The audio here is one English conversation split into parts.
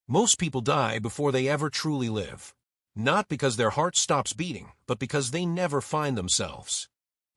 Most people die before they ever truly live. Not because their heart stops beating, but because they never find themselves.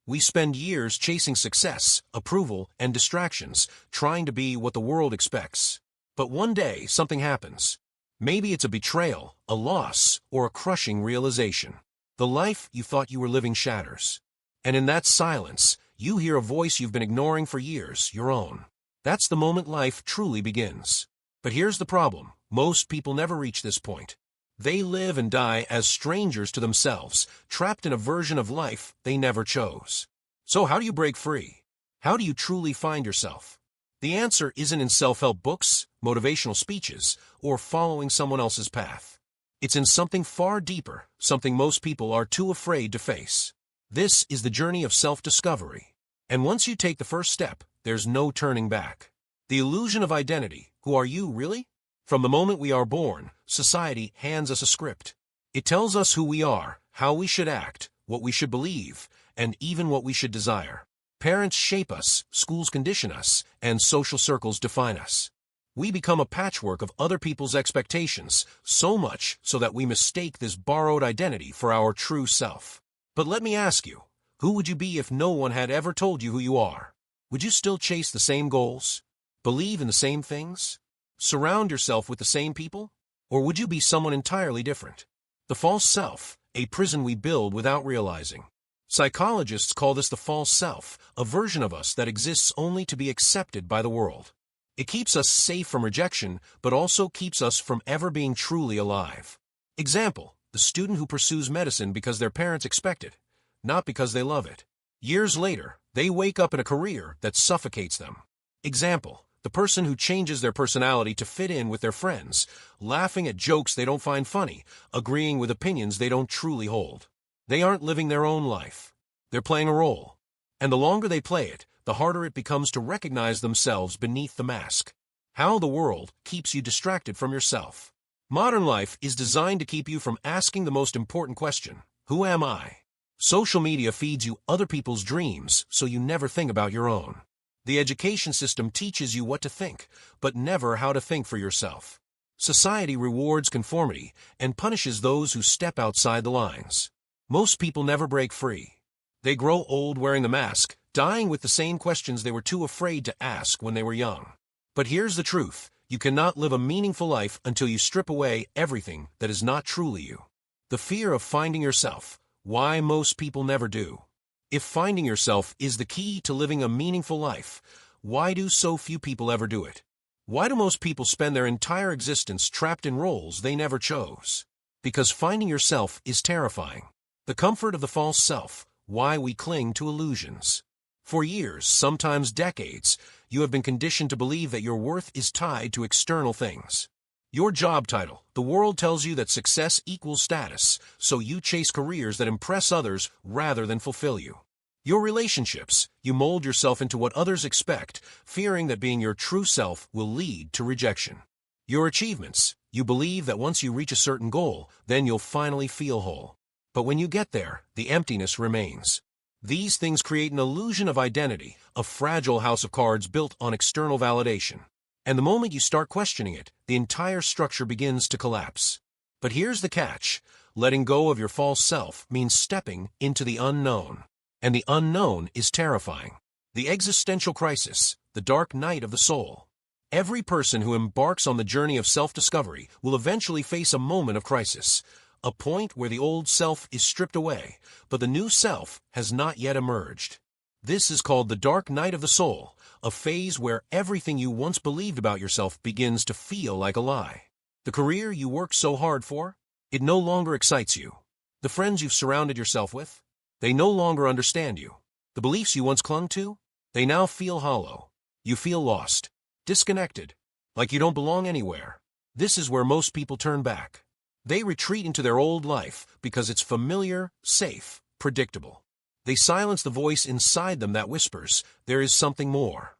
We spend years chasing success, approval, and distractions, trying to be what the world expects. But one day, something happens. Maybe it's a betrayal, a loss, or a crushing realization. The life you thought you were living shatters. And in that silence, you hear a voice you've been ignoring for years, your own. That's the moment life truly begins. But here's the problem. Most people never reach this point. They live and die as strangers to themselves, trapped in a version of life they never chose. So how do you break free? How do you truly find yourself? The answer isn't in self-help books, motivational speeches, or following someone else's path. It's in something far deeper, something most people are too afraid to face. This is the journey of self-discovery. And once you take the first step, there's no turning back. The illusion of identity. Who are you, really? From the moment we are born, society hands us a script. It tells us who we are, how we should act, what we should believe, and even what we should desire. Parents shape us, schools condition us, and social circles define us. We become a patchwork of other people's expectations, so much so that we mistake this borrowed identity for our true self. But let me ask you, who would you be if no one had ever told you who you are? Would you still chase the same goals? Believe in the same things? Surround yourself with the same people? Or would you be someone entirely different? The false self, a prison we build without realizing. Psychologists call this the false self, a version of us that exists only to be accepted by the world. It keeps us safe from rejection, but also keeps us from ever being truly alive. Example, the student who pursues medicine because their parents expect it, not because they love it. Years later, they wake up in a career that suffocates them. Example, the person who changes their personality to fit in with their friends, laughing at jokes they don't find funny, agreeing with opinions they don't truly hold. They aren't living their own life. They're playing a role. And the longer they play it, the harder it becomes to recognize themselves beneath the mask. How the world keeps you distracted from yourself. Modern life is designed to keep you from asking the most important question, who am I? Social media feeds you other people's dreams, so you never think about your own. The education system teaches you what to think, but never how to think for yourself. Society rewards conformity and punishes those who step outside the lines. Most people never break free. They grow old wearing the mask, dying with the same questions they were too afraid to ask when they were young. But here's the truth. You cannot live a meaningful life until you strip away everything that is not truly you. The fear of finding yourself. Why most people never do. If finding yourself is the key to living a meaningful life, why do so few people ever do it? Why do most people spend their entire existence trapped in roles they never chose? Because finding yourself is terrifying. The comfort of the false self. Why we cling to illusions. For years, sometimes decades, you have been conditioned to believe that your worth is tied to external things. Your job title. The world tells you that success equals status, so you chase careers that impress others rather than fulfill you. Your relationships. You mold yourself into what others expect, fearing that being your true self will lead to rejection. Your achievements. You believe that once you reach a certain goal, then you'll finally feel whole. But when you get there, the emptiness remains. These things create an illusion of identity, a fragile house of cards built on external validation. And the moment you start questioning it, the entire structure begins to collapse. But here's the catch. Letting go of your false self means stepping into the unknown. And the unknown is terrifying. The existential crisis, the dark night of the soul. Every person who embarks on the journey of self-discovery will eventually face a moment of crisis. A point where the old self is stripped away, but the new self has not yet emerged. This is called the dark night of the soul, a phase where everything you once believed about yourself begins to feel like a lie. The career you worked so hard for, it no longer excites you. The friends you've surrounded yourself with, they no longer understand you. The beliefs you once clung to, they now feel hollow. You feel lost, disconnected, like you don't belong anywhere. This is where most people turn back. They retreat into their old life because it's familiar, safe, predictable. They silence the voice inside them that whispers, there is something more.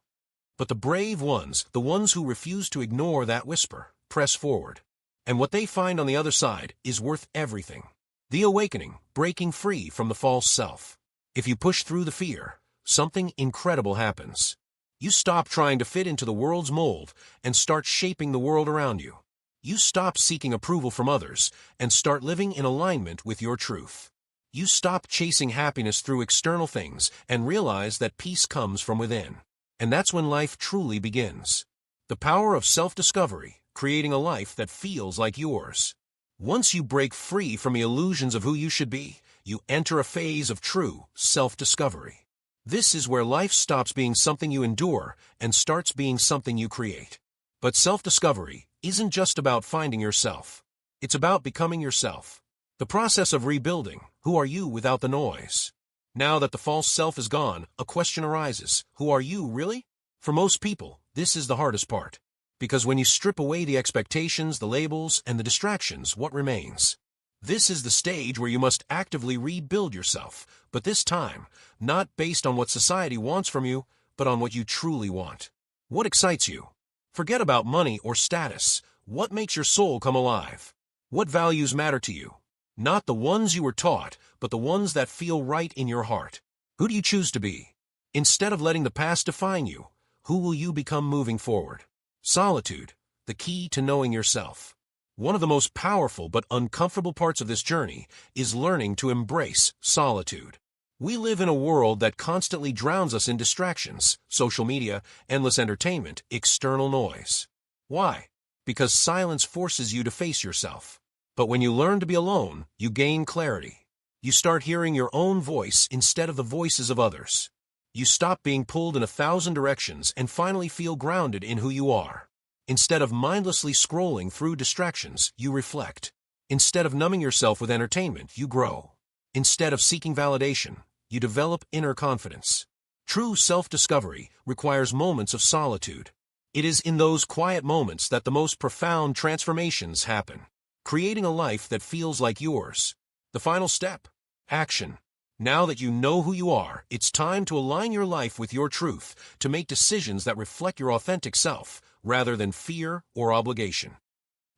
But the brave ones, the ones who refuse to ignore that whisper, press forward. And what they find on the other side is worth everything. The awakening, breaking free from the false self. If you push through the fear, something incredible happens. You stop trying to fit into the world's mold and start shaping the world around you. You stop seeking approval from others and start living in alignment with your truth. You stop chasing happiness through external things and realize that peace comes from within. And that's when life truly begins. The power of self-discovery, creating a life that feels like yours. Once you break free from the illusions of who you should be, you enter a phase of true self-discovery. This is where life stops being something you endure and starts being something you create. But self-discovery isn't just about finding yourself. It's about becoming yourself. The process of rebuilding, who are you without the noise? Now that the false self is gone, a question arises. Who are you, really? For most people, this is the hardest part. Because when you strip away the expectations, the labels, and the distractions, what remains? This is the stage where you must actively rebuild yourself, but this time, not based on what society wants from you, but on what you truly want. What excites you? Forget about money or status. What makes your soul come alive? What values matter to you? Not the ones you were taught, but the ones that feel right in your heart. Who do you choose to be? Instead of letting the past define you, who will you become moving forward? Solitude, the key to knowing yourself. One of the most powerful but uncomfortable parts of this journey is learning to embrace solitude. We live in a world that constantly drowns us in distractions, social media, endless entertainment, external noise. Why? Because silence forces you to face yourself. But when you learn to be alone, you gain clarity. You start hearing your own voice instead of the voices of others. You stop being pulled in 1,000 directions and finally feel grounded in who you are. Instead of mindlessly scrolling through distractions, you reflect. Instead of numbing yourself with entertainment, you grow. Instead of seeking validation, you develop inner confidence. True self-discovery requires moments of solitude. It is in those quiet moments that the most profound transformations happen. Creating a life that feels like yours. The final step: action. Now that you know who you are, it's time to align your life with your truth, to make decisions that reflect your authentic self, rather than fear or obligation.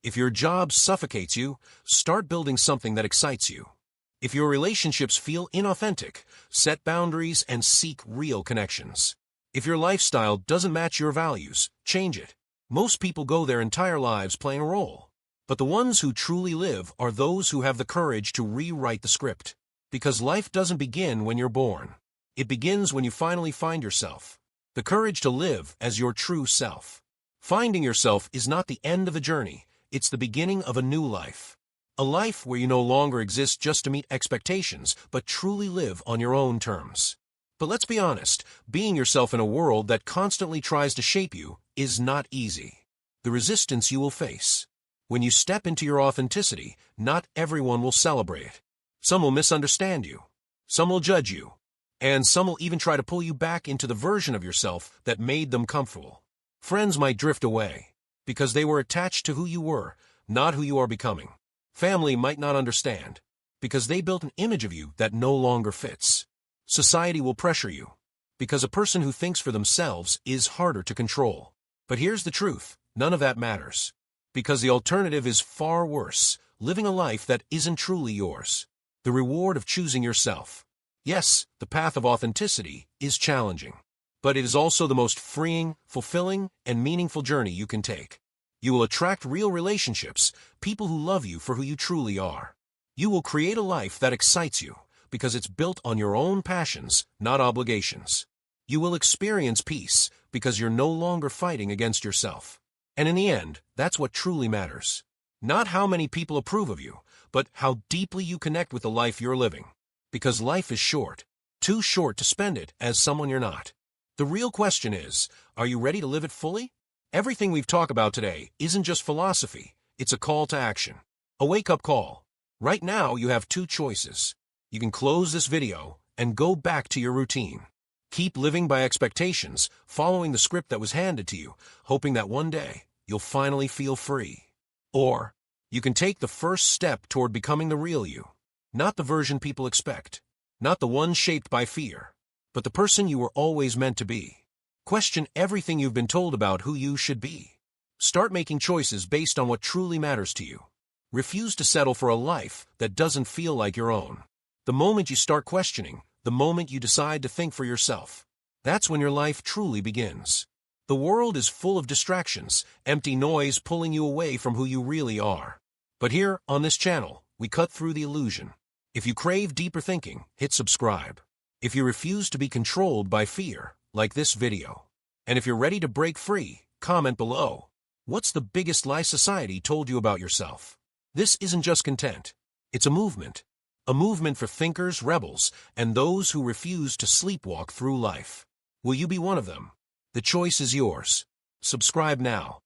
If your job suffocates you, start building something that excites you. If your relationships feel inauthentic, set boundaries and seek real connections. If your lifestyle doesn't match your values, change it. Most people go their entire lives playing a role. But the ones who truly live are those who have the courage to rewrite the script. Because life doesn't begin when you're born. It begins when you finally find yourself. The courage to live as your true self. Finding yourself is not the end of the journey, it's the beginning of a new life. A life where you no longer exist just to meet expectations, but truly live on your own terms. But let's be honest, being yourself in a world that constantly tries to shape you is not easy. The resistance you will face. When you step into your authenticity, not everyone will celebrate it. Some will misunderstand you. Some will judge you. And some will even try to pull you back into the version of yourself that made them comfortable. Friends might drift away because they were attached to who you were, not who you are becoming. Family might not understand because they built an image of you that no longer fits. Society will pressure you because a person who thinks for themselves is harder to control. But here's the truth, none of that matters. Because the alternative is far worse, living a life that isn't truly yours. The reward of choosing yourself. Yes, the path of authenticity is challenging, but it is also the most freeing, fulfilling, and meaningful journey you can take. You will attract real relationships, people who love you for who you truly are. You will create a life that excites you because it's built on your own passions, not obligations. You will experience peace because you're no longer fighting against yourself. And in the end, that's what truly matters. Not how many people approve of you, but how deeply you connect with the life you're living. Because life is short, too short to spend it as someone you're not. The real question is, are you ready to live it fully? Everything we've talked about today isn't just philosophy, it's a call to action. A wake-up call. Right now, you have two choices. You can close this video and go back to your routine. Keep living by expectations, following the script that was handed to you, hoping that one day you'll finally feel free. Or you can take the first step toward becoming the real you. Not the version people expect. Not the one shaped by fear. But the person you were always meant to be. Question everything you've been told about who you should be. Start making choices based on what truly matters to you. Refuse to settle for a life that doesn't feel like your own. The moment you start questioning, the moment you decide to think for yourself, that's when your life truly begins. The world is full of distractions, empty noise pulling you away from who you really are. But here, on this channel, we cut through the illusion. If you crave deeper thinking, hit subscribe. If you refuse to be controlled by fear, like this video. And if you're ready to break free, comment below. What's the biggest lie society told you about yourself? This isn't just content. It's a movement. A movement for thinkers, rebels, and those who refuse to sleepwalk through life. Will you be one of them? The choice is yours. Subscribe now.